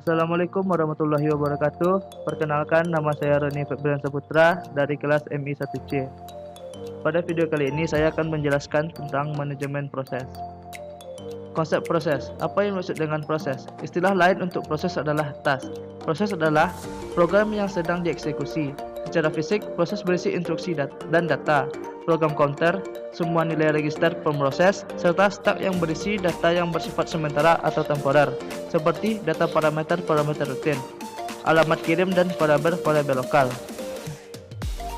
Assalamualaikum warahmatullahi wabarakatuh. Perkenalkan, nama saya Roni Febrian Saputra dari kelas MI 1C. Pada video kali ini saya akan menjelaskan tentang manajemen proses. Konsep proses. Apa yang dimaksud dengan proses? Istilah lain untuk proses adalah task. Proses adalah program yang sedang dieksekusi. Secara fisik, proses berisi instruksi dan data, program counter, semua nilai register pemroses, serta stak yang berisi data yang bersifat sementara atau temporer, seperti data parameter rutin, alamat kirim, dan variabel lokal.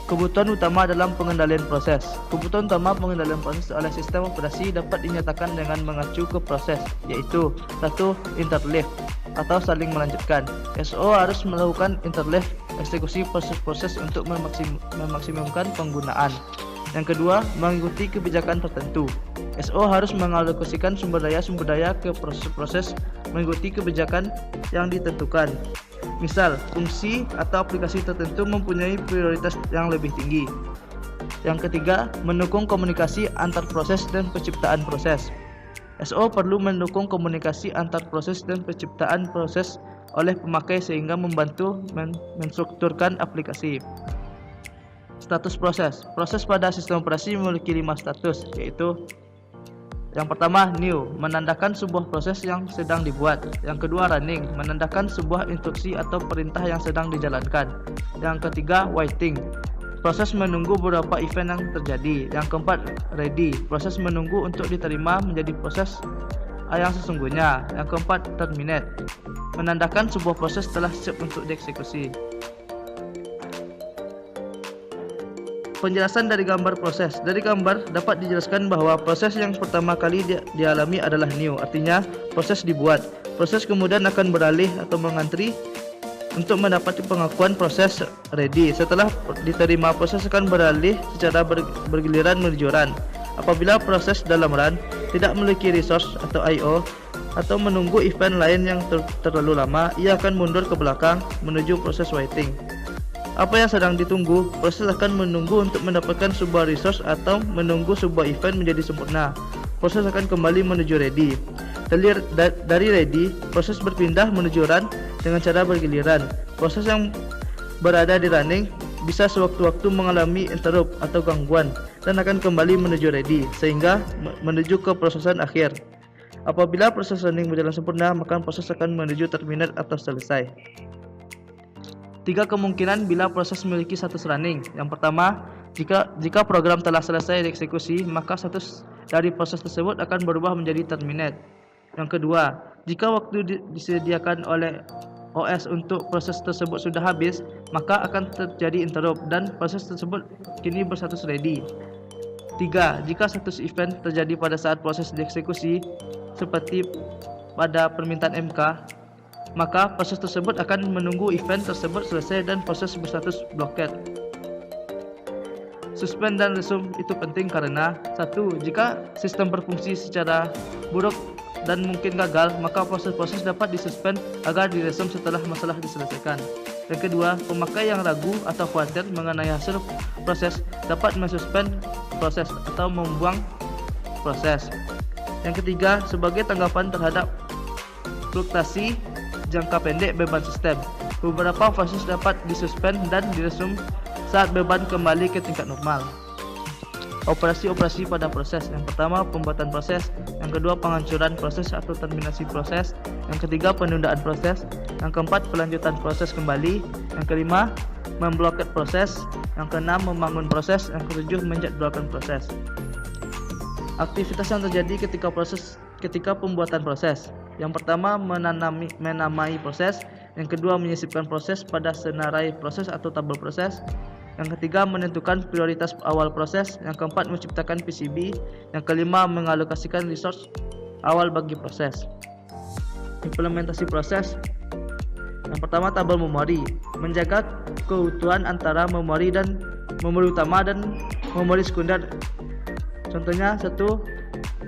Kebutuhan utama dalam pengendalian proses. Kebutuhan utama pengendalian proses oleh sistem operasi dapat dinyatakan dengan mengacu ke proses, yaitu 1. Interleave atau saling melanjutkan. SO harus melakukan interleave eksekusi proses-proses untuk memaksimumkan penggunaan. Yang kedua, mengikuti kebijakan tertentu. SO harus mengalokasikan sumber daya ke proses-proses mengikuti kebijakan yang ditentukan. Misal, fungsi atau aplikasi tertentu mempunyai prioritas yang lebih tinggi. Yang ketiga, mendukung komunikasi antar proses dan penciptaan proses. SO perlu mendukung komunikasi antar proses dan penciptaan proses oleh pemakai sehingga membantu menstrukturkan aplikasi. Status proses. Proses pada sistem operasi memiliki 5 status, yaitu yang pertama, new, menandakan sebuah proses yang sedang dibuat. Yang kedua, running, menandakan sebuah instruksi atau perintah yang sedang dijalankan. Yang ketiga, waiting, proses menunggu beberapa event yang terjadi. Yang keempat, ready, proses menunggu untuk diterima menjadi proses yang sesungguhnya. Yang keempat, terminate, menandakan sebuah proses telah siap untuk dieksekusi. Penjelasan dari gambar proses. Dari gambar dapat dijelaskan bahwa proses yang pertama kali dialami adalah new, artinya proses dibuat. Proses kemudian akan beralih atau mengantri untuk mendapati pengakuan proses ready. Setelah diterima, proses akan beralih secara bergiliran menuju run. Apabila proses dalam run tidak memiliki resource atau I/O atau menunggu event lain yang terlalu lama, ia akan mundur ke belakang menuju proses waiting. Apa yang sedang ditunggu, proses akan menunggu untuk mendapatkan sebuah resource atau menunggu sebuah event menjadi sempurna. Proses akan kembali menuju ready. Dari ready, proses berpindah menuju run dengan cara bergiliran. Proses yang berada di running bisa sewaktu-waktu mengalami interrupt atau gangguan dan akan kembali menuju ready, sehingga menuju ke prosesan akhir. Apabila proses running berjalan sempurna, maka proses akan menuju terminate atau selesai. 3 kemungkinan bila proses memiliki status running. Yang pertama, jika program telah selesai dieksekusi, maka status dari proses tersebut akan berubah menjadi terminate. Yang kedua, jika waktu disediakan oleh OS untuk proses tersebut sudah habis, maka akan terjadi interrupt dan proses tersebut kini berstatus ready. 3. Jika status event terjadi pada saat proses dieksekusi, seperti pada permintaan MK, maka proses tersebut akan menunggu event tersebut selesai dan proses berstatus blocked. Suspend dan resume itu penting karena 1. Jika sistem berfungsi secara buruk dan mungkin gagal, maka proses-proses dapat disuspend agar diresume setelah masalah diselesaikan. Yang kedua, pemakai yang ragu atau khawatir mengenai hasil proses dapat mensuspend proses atau membuang proses. Yang ketiga, sebagai tanggapan terhadap fluktuasi jangka pendek beban sistem, beberapa proses dapat disuspend dan diresume saat beban kembali ke tingkat normal. Operasi-operasi pada proses. Yang pertama, pembuatan proses. Yang kedua, penghancuran proses atau terminasi proses. Yang ketiga, penundaan proses. Yang keempat, pelanjutan proses kembali. Yang kelima, memblokir proses. Yang keenam, membangun proses. Yang ketujuh, menjadwalkan proses. Aktivitas yang terjadi ketika pembuatan proses. Yang pertama, menamai proses. Yang kedua, menyisipkan proses pada senarai proses atau tabel proses. Yang ketiga, menentukan prioritas awal proses. Yang keempat, menciptakan PCB. Yang kelima, mengalokasikan resource awal bagi proses. Implementasi proses. Yang pertama, tabel memori, menjaga keutuhan antara memori utama dan memori sekunder. Contohnya, 1.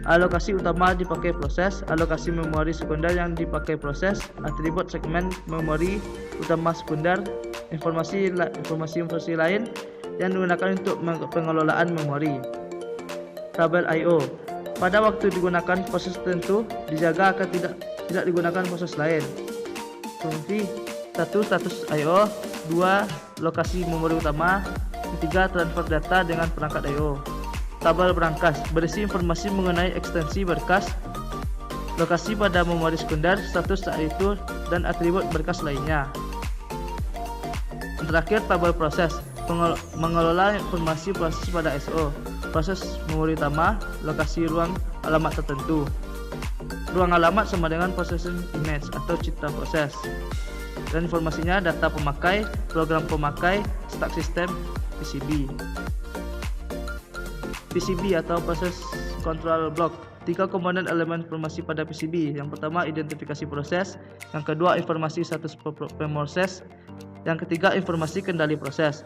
Alokasi utama dipakai proses, alokasi memori sekunder yang dipakai proses, atribut segmen memori utama sekunder, informasi lain yang digunakan untuk pengelolaan memori. Tabel I/O. Pada waktu digunakan proses tertentu, dijaga agar tidak digunakan proses lain. Fungsi 1. Status I/O, 2. Lokasi memori utama, 3. Transfer data dengan perangkat I/O. Tabel berangkas berisi informasi mengenai ekstensi berkas, lokasi pada memori sekunder, status saat itu, dan atribut berkas lainnya. Terakhir, tabel proses mengelola informasi proses pada I/O, proses memori utama, lokasi ruang alamat tertentu. Ruang alamat sama dengan processing image atau cipta proses. Dan informasinya data pemakai, program pemakai, stack system, PCB. PCB atau Process Control Block. 3 komponen elemen informasi pada PCB. Yang pertama, identifikasi proses. Yang kedua, informasi status proses. Yang ketiga, informasi kendali proses.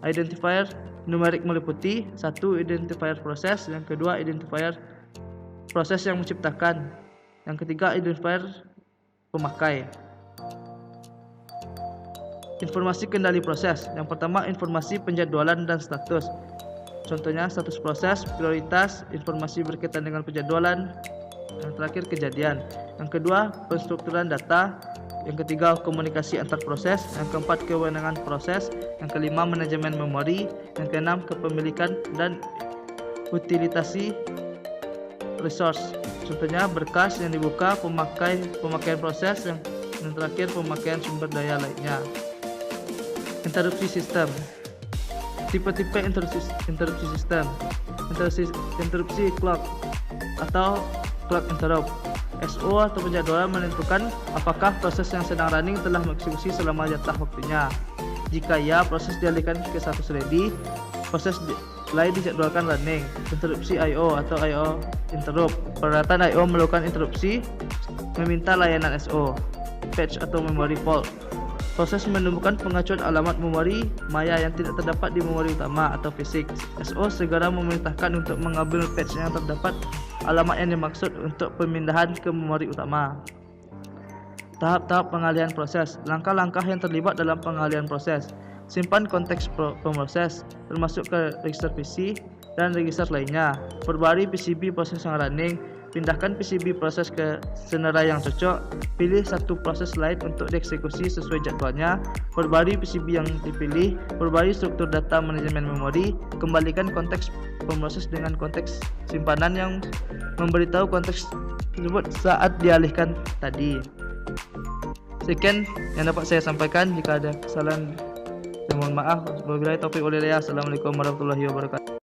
Identifier numerik meliputi 1. Identifier proses. Yang kedua, identifier proses yang menciptakan. Yang ketiga, identifier pemakai. Informasi kendali proses. Yang pertama, informasi penjadwalan dan status. Contohnya, status proses, prioritas, informasi berkaitan dengan penjadwalan. Yang terakhir, kejadian. Yang kedua, penstrukturan data. Yang ketiga, komunikasi antar proses. Yang keempat, kewenangan proses. Yang kelima, manajemen memori. Yang keenam, kepemilikan dan utilitasi resource. Contohnya, berkas yang dibuka, pemakaian proses, yang terakhir pemakaian sumber daya lainnya. Interupsi sistem. Tipe-tipe interupsi sistem. Interupsi clock atau clock interrupt. SO atau penjadwalan menentukan apakah proses yang sedang running telah mengeksekusi selama jatah waktunya. Jika ya, proses dialihkan ke status ready, proses lain dijadwalkan running. Interupsi I/O atau I/O interrupt. Peralatan I/O melakukan interupsi meminta layanan SO. Patch atau memory fault. Proses menemukan pengacuan alamat memori maya yang tidak terdapat di memori utama atau fisik. SO segera memerintahkan untuk mengambil patch yang terdapat alamat yang dimaksud untuk pemindahan ke memori utama. Tahap-tahap pengalihan proses. Langkah-langkah yang terlibat dalam pengalihan proses. Simpan konteks pemroses, termasuk ke register PC dan register lainnya. Perbarui PCB proses yang running. Pindahkan PCB proses ke senerai yang cocok. Pilih satu proses lain untuk dieksekusi sesuai jadwalnya. Perbarui PCB yang dipilih. Perbarui struktur data manajemen memori. Kembalikan konteks pemroses dengan konteks simpanan yang memberitahu konteks tersebut saat dialihkan tadi. Sekian yang dapat saya sampaikan. Jika ada kesalahan, saya mohon maaf. Wabillahi taufiq wal hidayah. Assalamualaikum warahmatullahi wabarakatuh.